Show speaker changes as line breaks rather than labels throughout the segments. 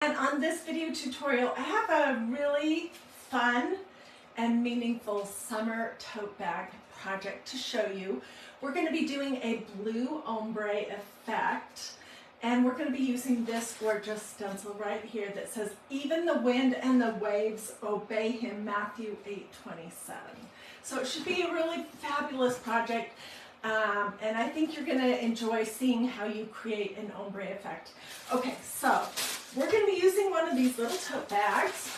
And on this video tutorial, I have a really fun and meaningful summer tote bag project to show you. We're going to be doing a blue ombre effect, and we're going to be using this gorgeous stencil right here that says, "Even the wind and the waves obey him," Matthew 8:27. So it should be a really fabulous project, and I think you're going to enjoy seeing how you create an ombre effect. Okay, so we're going to be using one of these little tote bags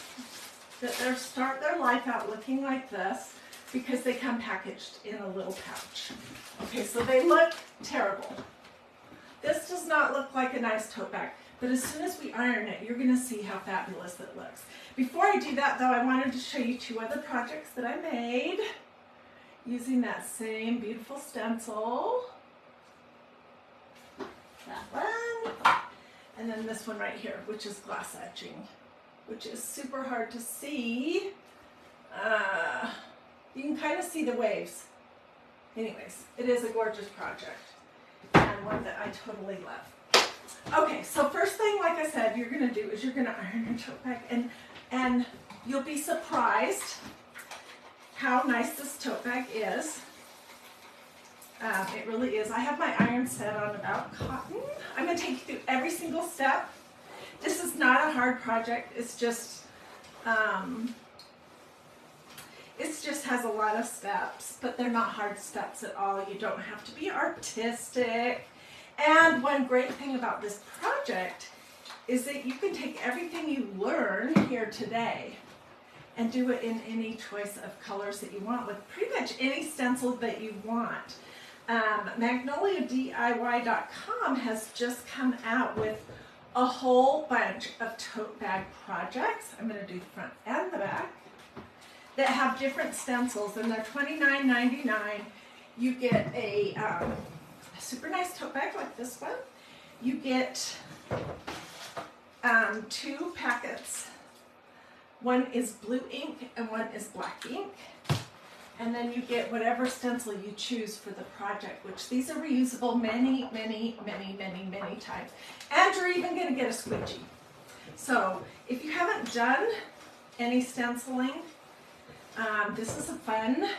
that start their life out looking like this because they come packaged in a little pouch. Okay, so they look terrible. This does not look like a nice tote bag, but as soon as we iron it, you're going to see how fabulous it looks. Before I do that, though, I wanted to show you two other projects that I made using that same beautiful stencil. That one. And then this one right here, which is glass etching, which is super hard to see. You can kind of see the waves. Anyways, it is a gorgeous project and one that I totally love. Okay, so first thing, like I said, you're going to do is you're going to iron your tote bag, and you'll be surprised how nice this tote bag is. It really is. I have my iron set on about cotton. I'm going to take you through every single step. This is not a hard project. It's just has a lot of steps, but they're not hard steps at all. You don't have to be artistic. And one great thing about this project is that you can take everything you learn here today and do it in any choice of colors that you want with pretty much any stencil that you want. MagnoliaDIY.com has just come out with a whole bunch of tote bag projects. I'm going to do the front and the back that have different stencils, and they're $29.99. You get a super nice tote bag like this one. You get 2 packets. One is blue ink and one is black ink. And then you get whatever stencil you choose for the project, which these are reusable many, many, many, many, many times. And you're even going to get a squeegee. So if you haven't done any stenciling, this is a fun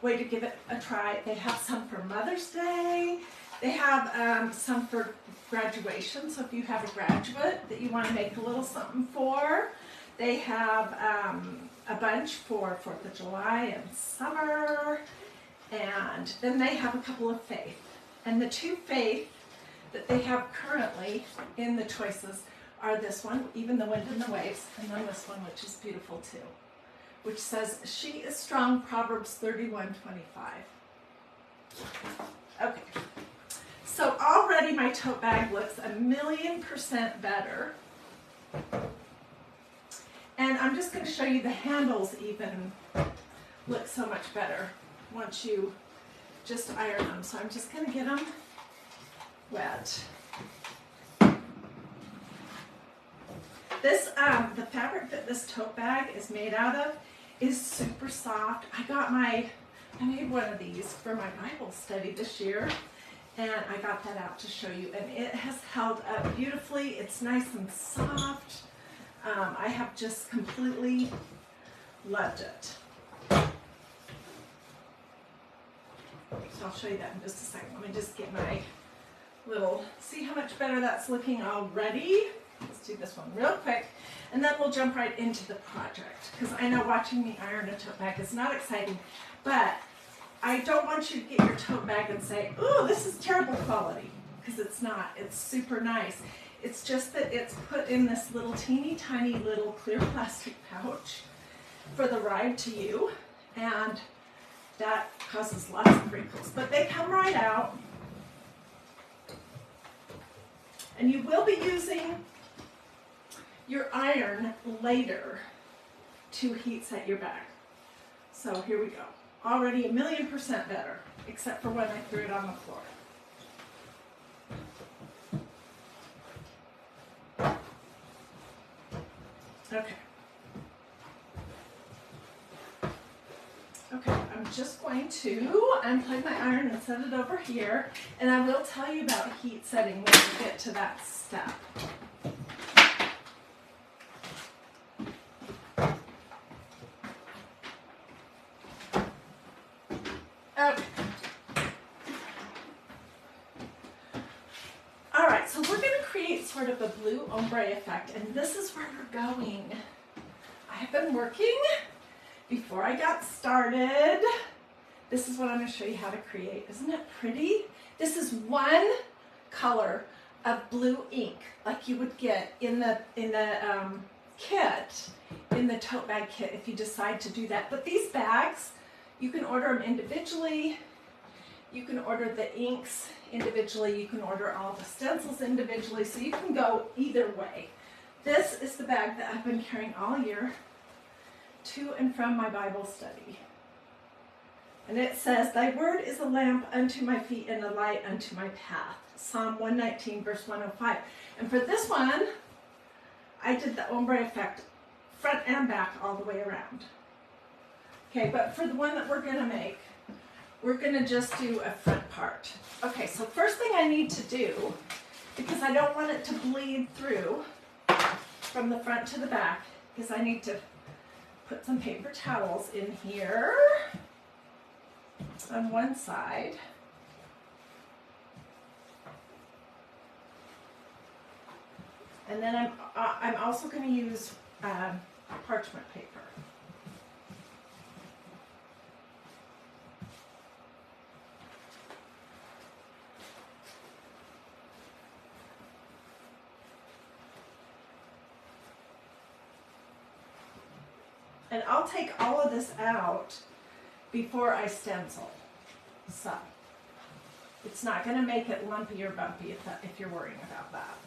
way to give it a try. They have some for Mother's Day. They have some for graduation. So if you have a graduate that you want to make a little something for, they have a bunch for 4th of July and summer. And then they have a couple of faith. And the 2 faith that they have currently in the choices are this one, Even the Wind and the Waves, and then this one, which is beautiful too, which says, "She is strong," Proverbs 31:25. Okay. So already my tote bag looks 1,000,000% better. And I'm just going to show you the handles even look so much better once you just iron them. So I'm just going to get them wet. This, the fabric that this tote bag is made out of is super soft. I made one of these for my Bible study this year, and I got that out to show you, and it has held up beautifully. It's nice and soft. I have just completely loved it. So I'll show you that in just a second. Let me just get my little, see how much better that's looking already? Let's do this one real quick, and then we'll jump right into the project, because I know watching me iron a tote bag is not exciting, but I don't want you to get your tote bag and say, "Ooh, this is terrible quality," because it's not. It's super nice. It's just that it's put in this little teeny tiny little clear plastic pouch for the ride to you, and that causes lots of wrinkles, but they come right out. And you will be using your iron later to heat set your bag. So here we go. Already 1,000,000% better, except for when I threw it on the floor. Okay. Okay, I'm just going to unplug my iron and set it over here, and I will tell you about heat setting when we get to that step. sort of a blue ombre effect, and this is where we're going. I have been working before I got started. This is what I'm going to show you how to create. Isn't it pretty? This is one color of blue ink, like you would get in the kit, in the tote bag kit, if you decide to do that. But these bags, you can order them individually. You can order the inks individually. You can order all the stencils individually. So you can go either way. This is the bag that I've been carrying all year to and from my Bible study. And it says, "Thy word is a lamp unto my feet and a light unto my path." Psalm 119, verse 105. And for this one, I did the ombre effect front and back all the way around. Okay, but for the one that we're going to make, we're going to just do a front part. Okay, so first thing I need to do, because I don't want it to bleed through from the front to the back, is I need to put some paper towels in here on one side. And then I'm also going to use parchment paper. And I'll take all of this out before I stencil. So it's not going to make it lumpy or bumpy if you're worrying about that.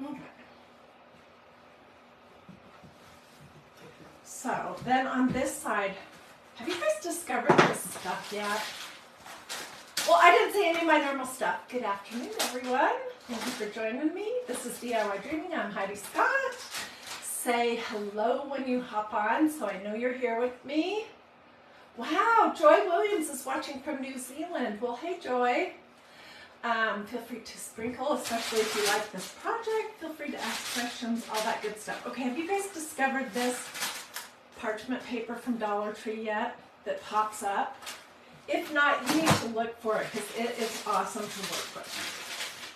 Okay. So then on this side, have you guys discovered this stuff yet? Well, I didn't say any of my normal stuff. Good afternoon, everyone. Thank you for joining me. This is DiyDreaming. I'm Hiedi Scott. Say hello when you hop on so I know you're here with me. Wow, Joy Williams is watching from New Zealand. Well, hey, Joy. Feel free to sprinkle, especially if you like this project. Feel free to ask questions, all that good stuff. Okay, have you guys discovered this parchment paper from Dollar Tree yet that pops up? If not, you need to look for it because it is awesome to work with.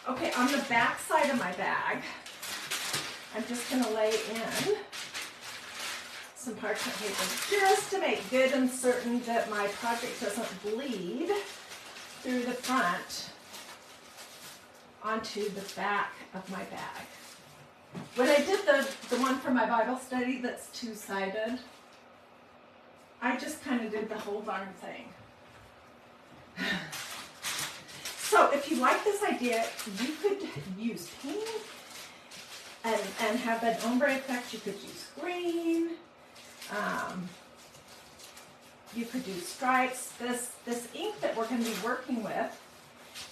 Okay, on the back side of my bag, I'm just going to lay in some parchment paper just to make good and certain that my project doesn't bleed through the front onto the back of my bag. When I did the one for my Bible study that's two-sided, I just kind of did the whole darn thing. So if you like this idea, you could use pink and have an ombre effect. You could use green. You could do stripes. This ink that we're going to be working with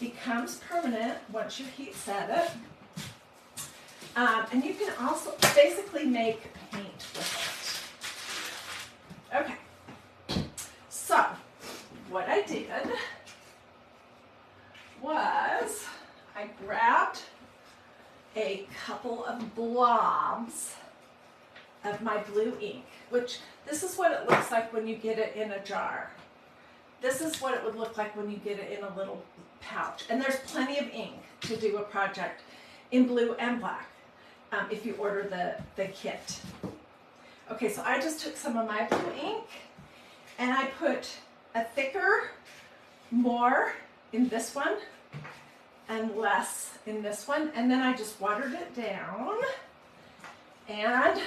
becomes permanent once you heat set it. And you can also basically make paint with it. Okay. So what I did was I grabbed a couple of blobs of my blue ink, which this is what it looks like when you get it in a jar. This is what it would look like when you get it in a little pouch. And there's plenty of ink to do a project in blue and black if you order the kit. Okay, so I just took some of my blue ink and I put a thicker, more in this one and less in this one, and then I just watered it down and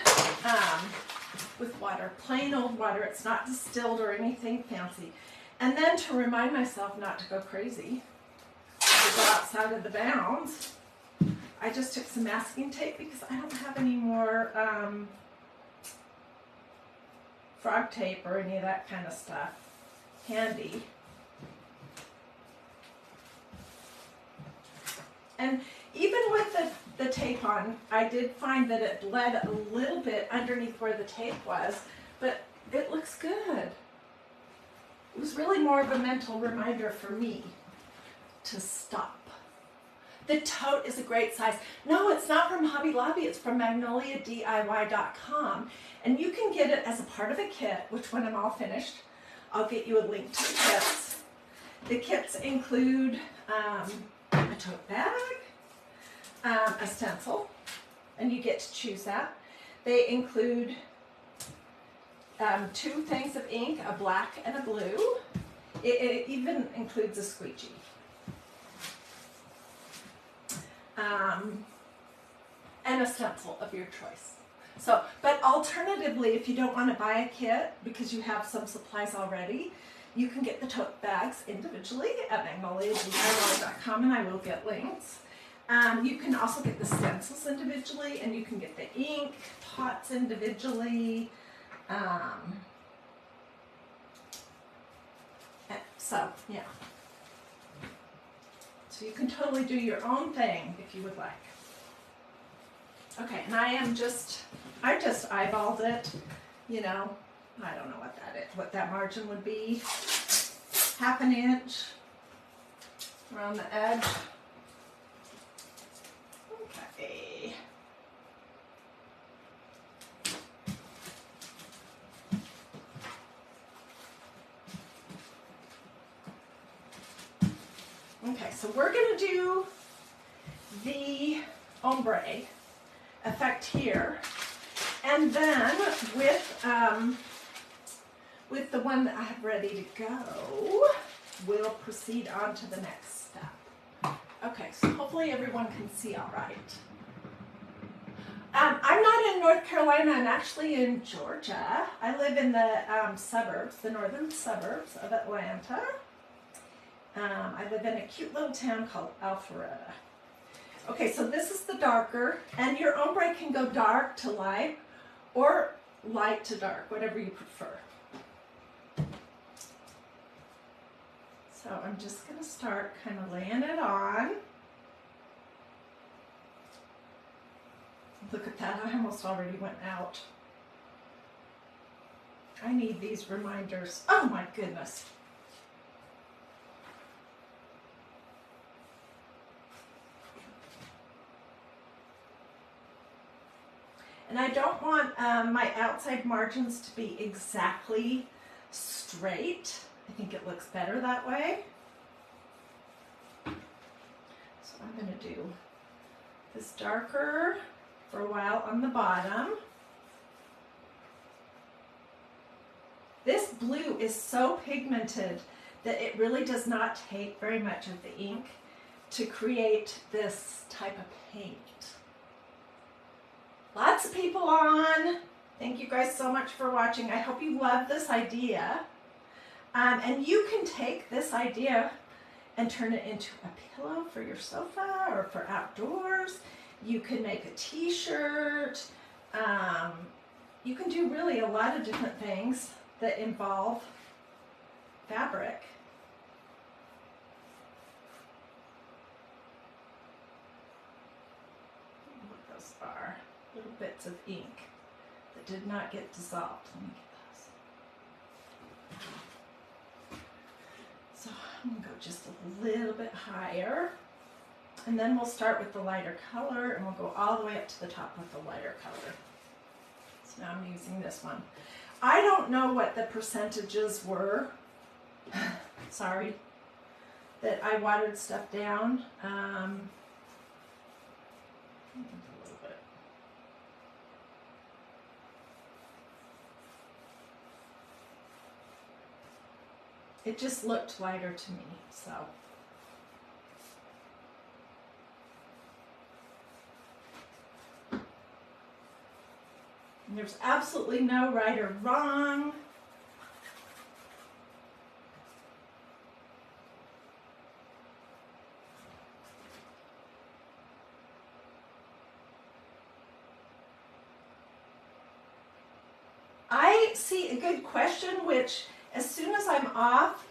with water, plain old water. It's not distilled or anything fancy. And then to remind myself not to go crazy, to go outside of the bounds, I just took some masking tape because I don't have any more frog tape or any of that kind of stuff handy. And even with the tape on, I did find that it bled a little bit underneath where the tape was, but it looks good. It was really more of a mental reminder for me to stop. The tote is a great size. No, it's not from Hobby Lobby. It's from MagnoliaDIY.com. And you can get it as a part of a kit, which when I'm all finished, I'll get you a link to the kits. The kits include a tote bag, a stencil, and you get to choose that. They include 2 things of ink, a black and a blue. It even includes a squeegee. And a stencil of your choice. So, but alternatively, if you don't want to buy a kit because you have some supplies already, you can get the tote bags individually at magnoliadiyDreaming.com, and I will get links. You can also get the stencils individually, and you can get the ink pots individually. So, yeah. So you can totally do your own thing if you would like. Okay, and I just eyeballed it, you know, I don't know what that margin would be. 1/2 inch around the edge. Okay. Okay, so we're going to do the ombre effect here, and then with the one that I have ready to go, we'll proceed on to the next step. Okay, so hopefully everyone can see all right. I'm not in North Carolina, I'm actually in Georgia. I live in the suburbs, the northern suburbs of Atlanta. I live in a cute little town called Alpharetta. Okay, so this is the darker, and your ombre can go dark to light or light to dark, whatever you prefer. So I'm just going to start kind of laying it on. Look at that, I almost already went out. I need these reminders. Oh my goodness. And I don't want my outside margins to be exactly straight. I think it looks better that way. So I'm going to do this darker for a while on the bottom. This blue is so pigmented that it really does not take very much of the ink to create this type of paint. Lots of people on. Thank you guys so much for watching. I hope you love this idea. And you can take this idea and turn it into a pillow for your sofa or for outdoors. You can make a t-shirt. You can do really a lot of different things that involve fabric. What those are. Little bits of ink that did not get dissolved. Let me get those. So I'm going to go just a little bit higher, and then we'll start with the lighter color, and we'll go all the way up to the top with the lighter color. So now I'm using this one. I don't know what the percentages were, sorry, that I watered stuff down. It just looked lighter to me, so. And there's absolutely no right or wrong. I see a good question, which as soon as I'm off,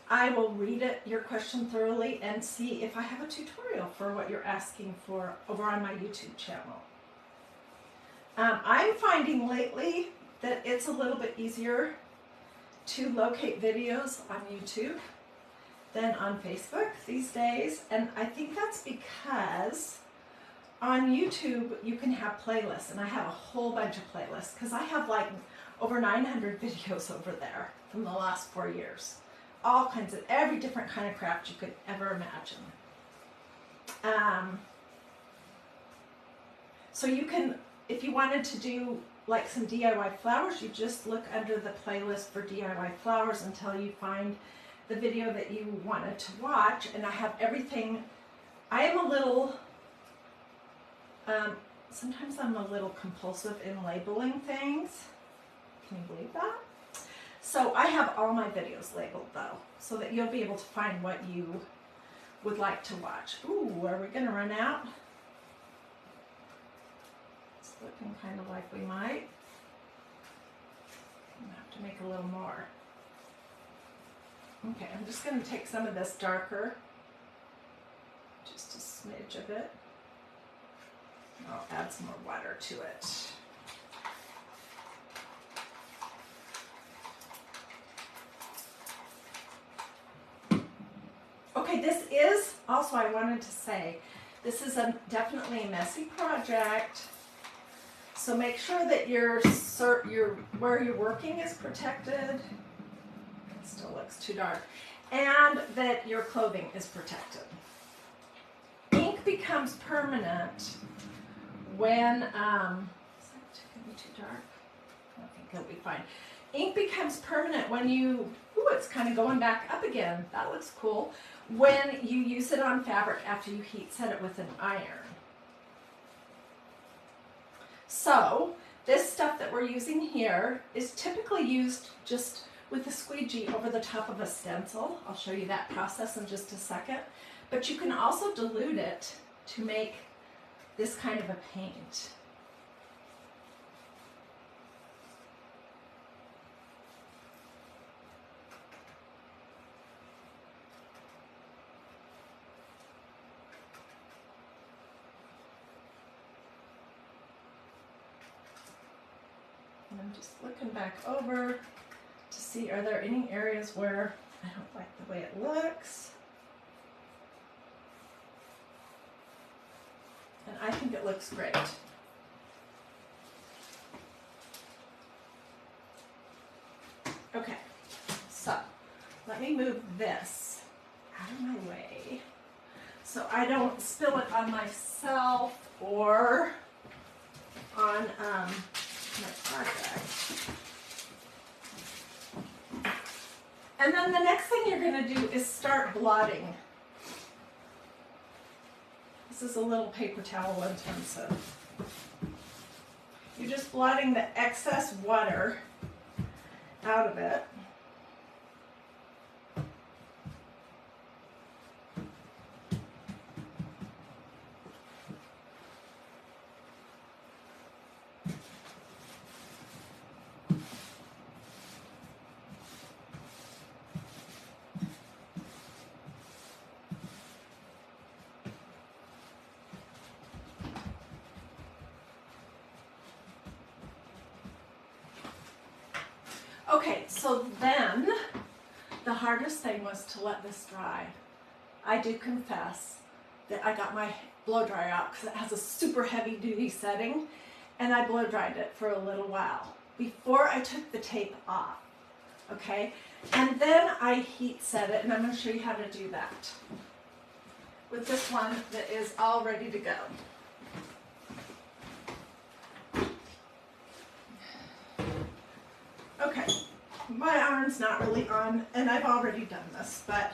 I will read your question thoroughly and see if I have a tutorial for what you're asking for over on my YouTube channel. I'm finding lately that it's a little bit easier to locate videos on YouTube than on Facebook these days, and I think that's because on YouTube you can have playlists, and I have a whole bunch of playlists because I have like over 900 videos over there from the last 4 years all kinds of, every different kind of craft you could ever imagine. So you can, if you wanted to do like some DIY flowers, you just look under the playlist for DIY flowers until you find the video that you wanted to watch. And I have everything. I am a little, sometimes I'm a little compulsive in labeling things. Can you believe that? So I have all my videos labeled though, so that you'll be able to find what you would like to watch. Ooh, are we gonna run out? It's looking kind of like we might. I'm gonna have to make a little more. Okay, I'm just gonna take some of this darker, just a smidge of it. I'll add some more water to it. Okay, this is also, I wanted to say, this is definitely a messy project. So make sure that where you're working is protected. It still looks too dark. And that your clothing is protected. Ink becomes permanent when, is that going to be too dark? I think it'll be fine. Ink becomes permanent when you, ooh, it's kind of going back up again. That looks cool. When you use it on fabric after you heat set it with an iron. So this stuff that we're using here is typically used just with a squeegee over the top of a stencil. I'll show you that process in just a second. But you can also dilute it to make this kind of a paint. And I'm just looking back over to see, are there any areas where I don't like the way it looks? And I think it looks great. Okay, so let me move this out of my way so I don't spill it on myself or on my project. And then the next thing you're going to do is start blotting. This is a little paper towel intensive. You're just blotting the excess water out of it. Okay, so then the hardest thing was to let this dry. I do confess that I got my blow dryer out because it has a super heavy duty setting, and I blow dried it for a little while before I took the tape off, okay? And then I heat set it, and I'm going to show you how to do that with this one that is all ready to go. Okay, my iron's not really on, and I've already done this, but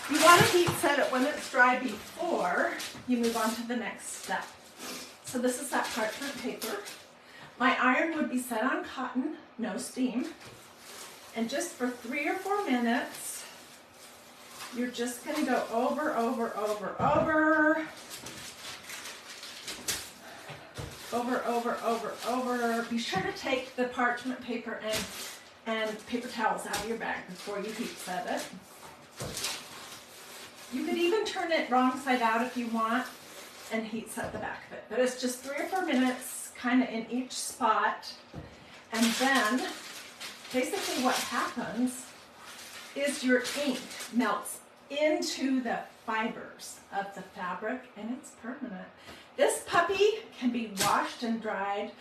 you want to heat set it when it's dry before you move on to the next step. So this is that parchment paper. My iron would be set on cotton, no steam, and just for 3 or 4 minutes, you're just going to go over. Be sure to take the parchment paper and paper towels out of your bag before you heat set it. You could even turn it wrong side out if you want and heat set the back of it. But it's just 3 or 4 minutes kind of in each spot. And then basically what happens is your ink melts into the fibers of the fabric and it's permanent. This puppy can be washed and dried.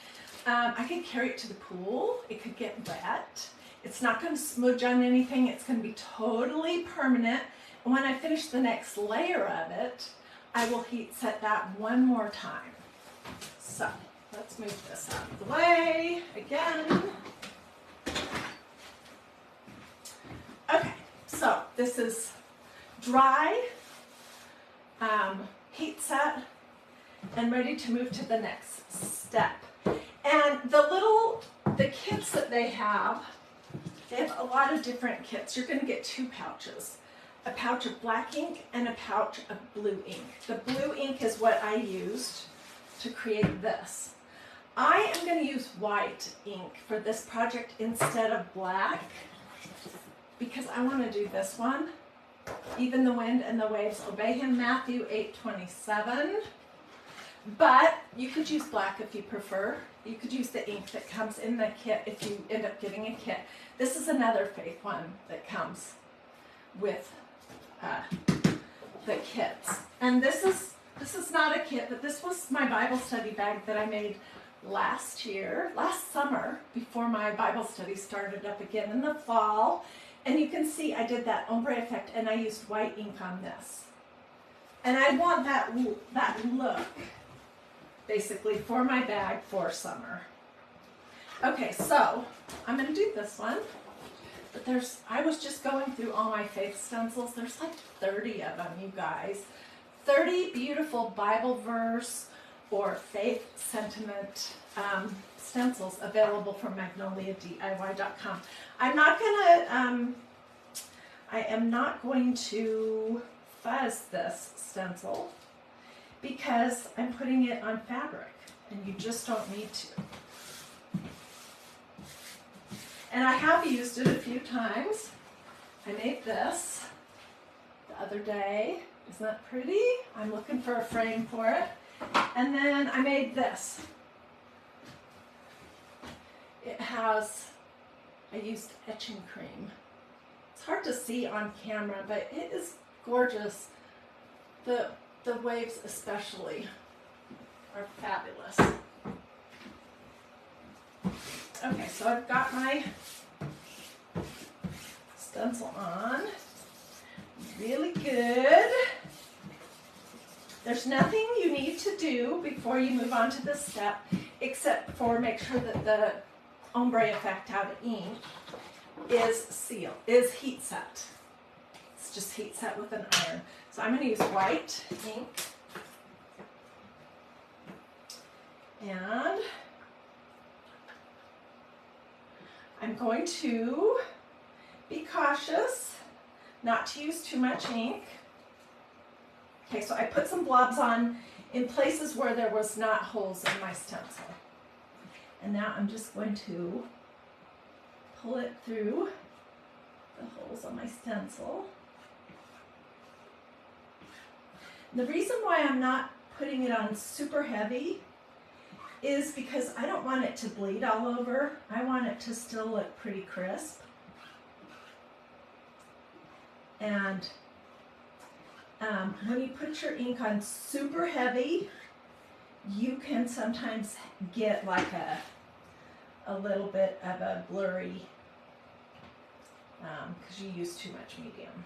I could carry it to the pool. It could get wet. It's not going to smudge on anything. It's going to be totally permanent. And when I finish the next layer of it, I will heat set that one more time. So let's move this out of the way again. Okay, so this is dry, heat set, and ready to move to the next step. And the kits that they have a lot of different kits. You're going to get 2 pouches. A pouch of black ink and a pouch of blue ink. The blue ink is what I used to create this. I am going to use white ink for this project instead of black because I want to do this one. Even the wind and the waves obey him, Matthew 8:27. But you could use black if you prefer. You could use the ink that comes in the kit if you end up getting a kit. This is another Faith one that comes with the kits. And this is not a kit, but this was my Bible study bag that I made last summer, before my Bible study started up again in the fall. And you can see I did that ombre effect and I used white ink on this. And I want that look basically for my bag for summer. Okay, so I'm going to do this one. But I was just going through all my faith stencils. There's like 30 of them, you guys. 30 beautiful Bible verse or faith sentiment stencils available from MagnoliaDIY.com. I am not going to fuzz this stencil because I'm putting it on fabric and you just don't need to. And I have used it a few times. I made this the other day. Isn't that pretty? I'm looking for a frame for it. And then I made this. I used etching cream. It's hard to see on camera, but it is gorgeous. The waves especially are fabulous. Okay, so I've got my stencil on. Really good. There's nothing you need to do before you move on to this step, except for make sure that the ombre effect out of ink is heat set. It's just heat set with an iron. So I'm going to use white ink. And I'm going to be cautious not to use too much ink. Okay, so I put some blobs on in places where there was not holes in my stencil. And now I'm just going to pull it through the holes on my stencil. And the reason why I'm not putting it on super heavy is because I don't want it to bleed all over. I want it to still look pretty crisp. And when you put your ink on super heavy, you can sometimes get like a little bit of a blurry, because you use too much medium.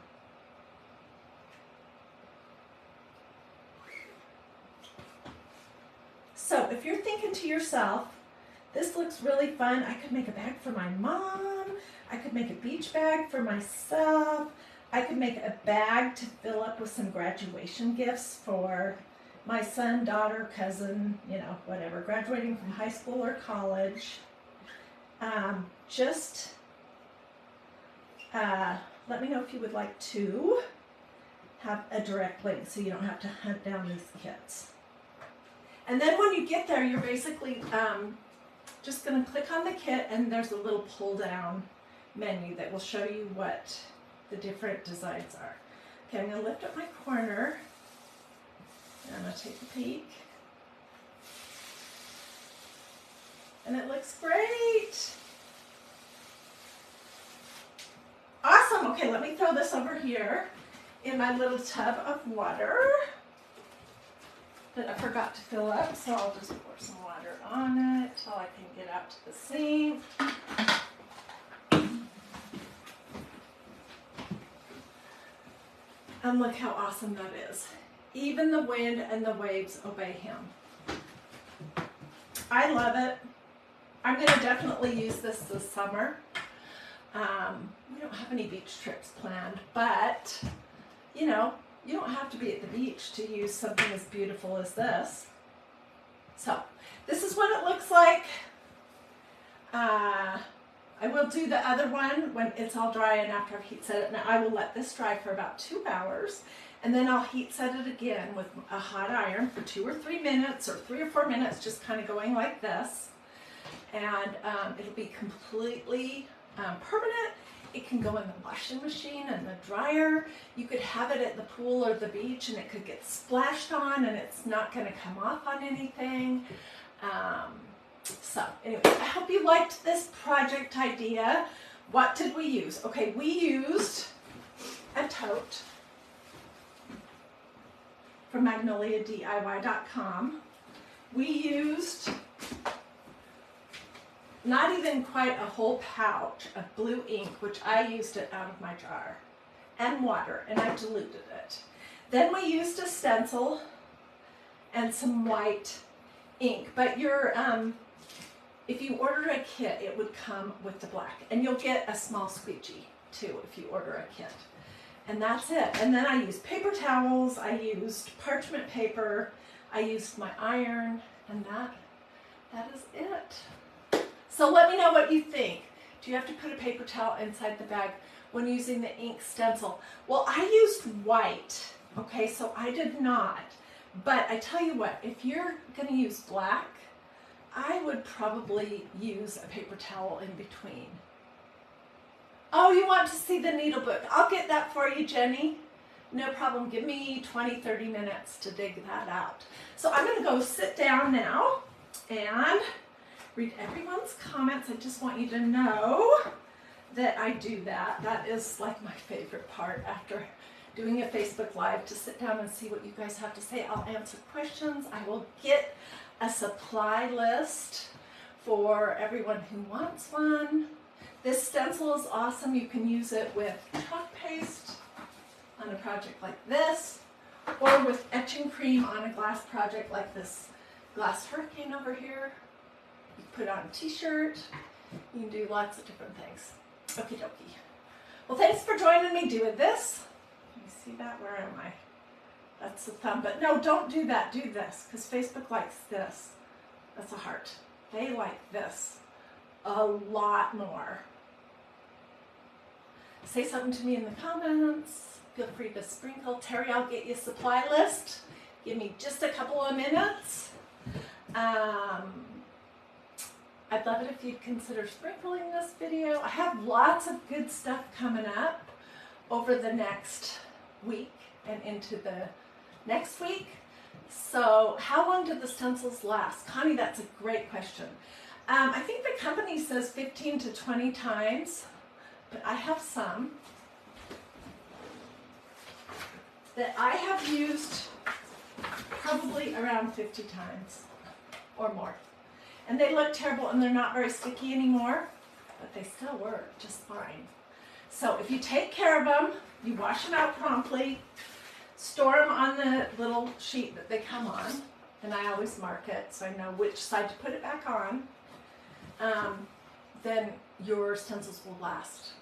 So if you're thinking to yourself, this looks really fun, I could make a bag for my mom, I could make a beach bag for myself, I could make a bag to fill up with some graduation gifts for my son, daughter, cousin, whatever, graduating from high school or college. Let me know if you would like to have a direct link so you don't have to hunt down these kits. And then when you get there, you're basically just going to click on the kit and there's a little pull down menu that will show you what the different designs are. Okay, I'm going to lift up my corner and I'm going to take a peek. And it looks great. Awesome. Okay, let me throw this over here in my little tub of water that I forgot to fill up, so I'll just pour some water on it till I can get out to the sink. And look how awesome that is. Even the wind and the waves obey him. I love it. I'm going to definitely use this summer. We don't have any beach trips planned, but you know, you don't have to be at the beach to use something as beautiful as this. So this is what it looks like. I will do the other one when it's all dry and after I've heat set it. Now I will let this dry for about 2 hours and then I'll heat set it again with a hot iron for 2 or 3 minutes or 3 or 4 minutes, just kind of going like this. And it'll be completely permanent. It can go in the washing machine and the dryer. You could have it at the pool or the beach and it could get splashed on and it's not going to come off on anything. So anyway, I hope you liked this project idea. What did we use? Okay, we used a tote from MagnoliaDIY.com. We used not even quite a whole pouch of blue ink, which I used it out of my jar, and water, and I diluted it. Then we used a stencil and some white ink, but if you order a kit, it would come with the black, and you'll get a small squeegee too if you order a kit. And that's it. And then I used paper towels, I used parchment paper, I used my iron, and that is it. So let me know what you think. Do you have to put a paper towel inside the bag when using the ink stencil? Well, I used white, okay, so I did not. But I tell you what, if you're going to use black, I would probably use a paper towel in between. Oh, you want to see the needle book? I'll get that for you, Jenny. No problem. Give me 20, 30 minutes to dig that out. So I'm going to go sit down now and read everyone's comments. I just want you to know that I do that. That is like my favorite part after doing a Facebook Live, to sit down and see what you guys have to say. I'll answer questions. I will get a supply list for everyone who wants one. This stencil is awesome. You can use it with chalk paste on a project like this, or with etching cream on a glass project like this glass hurricane over here. You can put on a t-shirt. You can do lots of different things. Okie dokie. Well, thanks for joining me doing this. Can you see that? Where am I? That's the thumb, but no, don't do that. Do this, because Facebook likes this. That's a heart. They like this a lot more. Say something to me in the comments. Feel free to sprinkle. Terry, I'll get you a supply list. Give me just a couple of minutes. I'd love it if you'd consider sprinkling this video. I have lots of good stuff coming up over the next week and into the next week. So how long do the stencils last? Connie, that's a great question. I think the company says 15 to 20 times, but I have some that I have used probably around 50 times or more. And they look terrible and they're not very sticky anymore, but they still work just fine. So if you take care of them, you wash them out promptly, store them on the little sheet that they come on, and I always mark it so I know which side to put it back on, then your stencils will last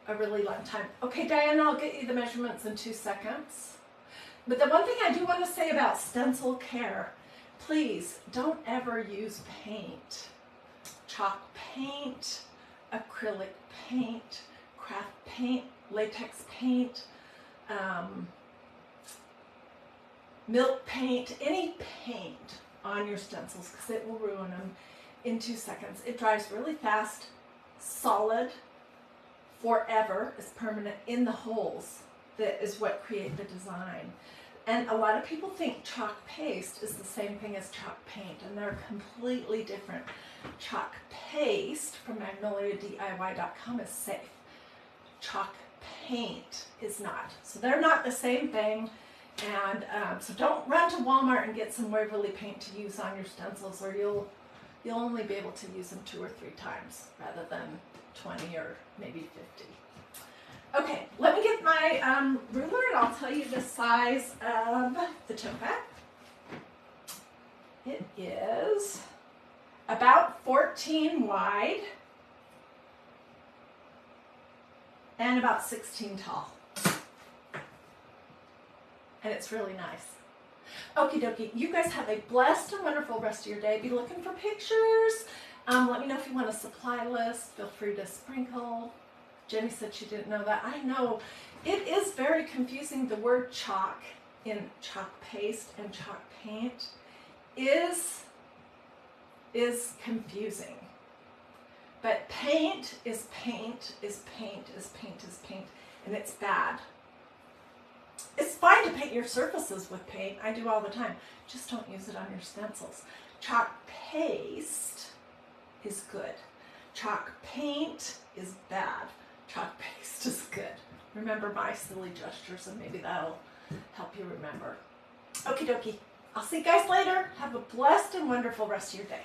a really long time. Okay, Diana, I'll get you the measurements in 2 seconds. But the one thing I do want to say about stencil care, please don't ever use paint. Chalk paint, acrylic paint, craft paint, latex paint, milk paint, any paint on your stencils, because it will ruin them in 2 seconds. It dries really fast, solid, forever, is permanent in the holes. That is what create the design. And a lot of people think chalk paste is the same thing as chalk paint, and they're completely different. Chalk paste from MagnoliaDIY.com is safe. Chalk paint is not. So they're not the same thing. And so don't run to Walmart and get some Waverly paint to use on your stencils, or you'll only be able to use them 2 or 3 times rather than 20 or maybe 50. Okay, let me get my ruler and I'll tell you the size of the tote bag. It is about 14 wide and about 16 tall. And it's really nice. Okie dokie, you guys have a blessed and wonderful rest of your day. Be looking for pictures. Let me know if you want a supply list. Feel free to sprinkle. Jenny said she didn't know that. I know. It is very confusing. The word chalk in chalk paste and chalk paint is confusing. But paint is paint is paint is paint is paint, and it's bad. It's fine to paint your surfaces with paint. I do all the time. Just don't use it on your stencils. Chalk paste is good. Chalk paint is bad. Chalk paste is good. Remember my silly gestures and maybe that'll help you remember. Okie dokie. I'll see you guys later. Have a blessed and wonderful rest of your day.